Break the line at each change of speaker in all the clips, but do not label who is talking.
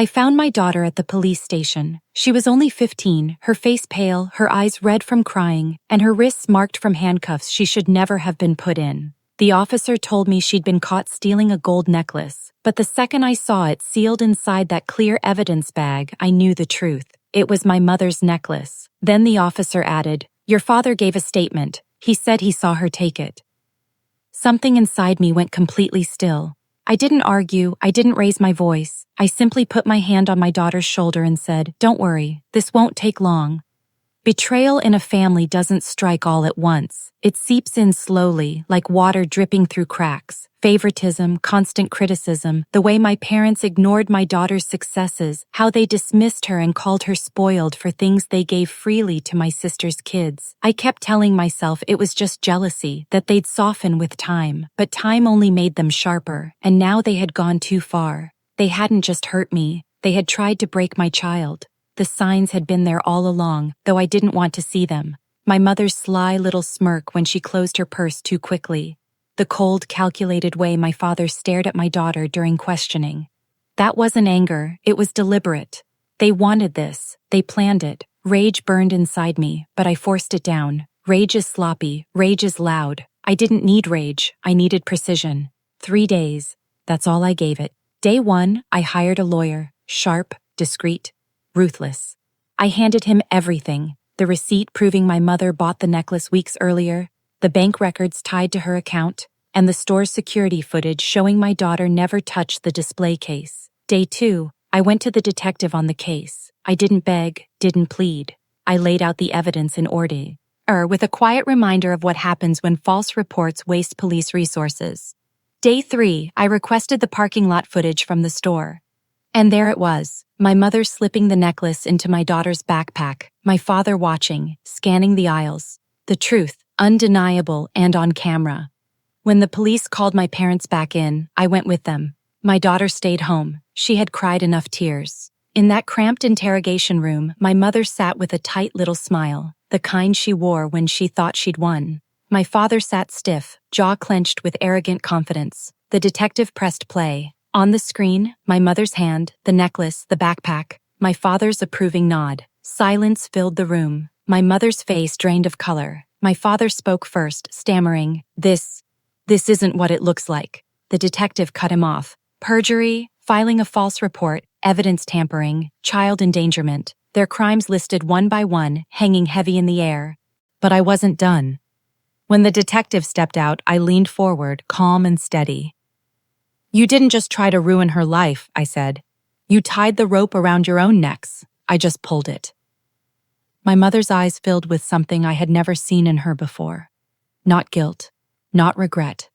I found my daughter at the police station. She was only 15, her face pale, her eyes red from crying, and her wrists marked from handcuffs she should never have been put in. The officer told me she'd been caught stealing a gold necklace, but the second I saw it sealed inside that clear evidence bag, I knew the truth. It was my mother's necklace. Then the officer added, "Your father gave a statement. He said he saw her take it." Something inside me went completely still. I didn't argue, I didn't raise my voice. I simply put my hand on my daughter's shoulder and said, "Don't worry, this won't take long." Betrayal in a family doesn't strike all at once. It seeps in slowly, like water dripping through cracks. Favoritism, constant criticism, the way my parents ignored my daughter's successes, how they dismissed her and called her spoiled for things they gave freely to my sister's kids. I kept telling myself it was just jealousy, that they'd soften with time, but time only made them sharper, and now they had gone too far. They hadn't just hurt me, they had tried to break my child. The signs had been there all along, though I didn't want to see them. My mother's sly little smirk when she closed her purse too quickly. The cold, calculated way my father stared at my daughter during questioning. That wasn't anger, it was deliberate. They wanted this, they planned it. Rage burned inside me, but I forced it down. Rage is sloppy, rage is loud. I didn't need rage, I needed precision. 3 days, that's all I gave it. Day 1, I hired a lawyer, sharp, discreet, ruthless. I handed him everything, the receipt proving my mother bought the necklace weeks earlier, the bank records tied to her account, and the store's security footage showing my daughter never touched the display case. Day 2, I went to the detective on the case. I didn't beg, didn't plead. I laid out the evidence in order, with a quiet reminder of what happens when false reports waste police resources. Day 3, I requested the parking lot footage from the store. And there it was, my mother slipping the necklace into my daughter's backpack, my father watching, scanning the aisles. The truth, undeniable and on camera. When the police called my parents back in, I went with them. My daughter stayed home. She had cried enough tears. In that cramped interrogation room, my mother sat with a tight little smile, the kind she wore when she thought she'd won. My father sat stiff, jaw clenched with arrogant confidence. The detective pressed play. On the screen, my mother's hand, the necklace, the backpack, my father's approving nod. Silence filled the room. My mother's face drained of color. My father spoke first, stammering, This isn't what it looks like." The detective cut him off. Perjury, filing a false report, evidence tampering, child endangerment. Their crimes listed one by one, hanging heavy in the air. But I wasn't done. When the detective stepped out, I leaned forward, calm and steady. "You didn't just try to ruin her life," I said. "You tied the rope around your own necks. I just pulled it." My mother's eyes filled with something I had never seen in her before. Not guilt, not regret,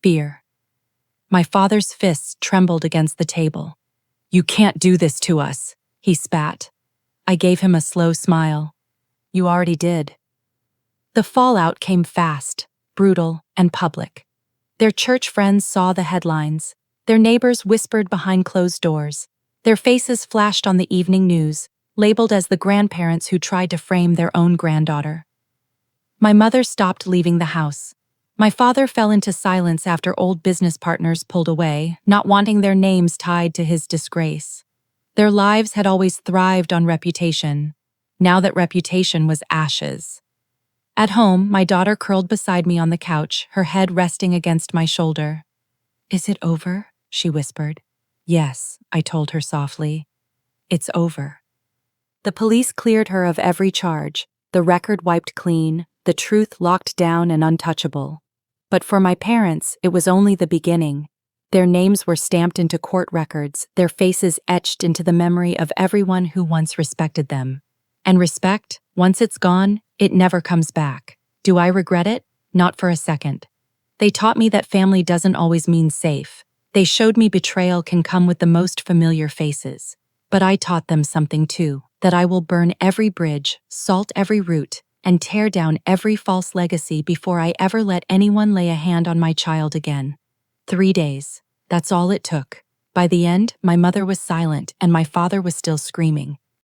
fear. My father's fists trembled against the table. "You can't do this to us," he spat. I gave him a slow smile. "You already did." The fallout came fast, brutal, and public. Their church friends saw the headlines. Their neighbors whispered behind closed doors. Their faces flashed on the evening news, labeled as the grandparents who tried to frame their own granddaughter. My mother stopped leaving the house. My father fell into silence after old business partners pulled away, not wanting their names tied to his disgrace. Their lives had always thrived on reputation. Now that reputation was ashes. At home, my daughter curled beside me on the couch, her head resting against my shoulder. "Is it over?" she whispered. "Yes," I told her softly. "It's over." The police cleared her of every charge, the record wiped clean, the truth locked down and untouchable. But for my parents, it was only the beginning. Their names were stamped into court records, their faces etched into the memory of everyone who once respected them. And respect, once it's gone, it never comes back. Do I regret it? Not for a second. They taught me that family doesn't always mean safe. They showed me betrayal can come with the most familiar faces. But I taught them something too, that I will burn every bridge, salt every root, and tear down every false legacy before I ever let anyone lay a hand on my child again. 3 days. That's all it took. By the end, my mother was silent and my father was still screaming.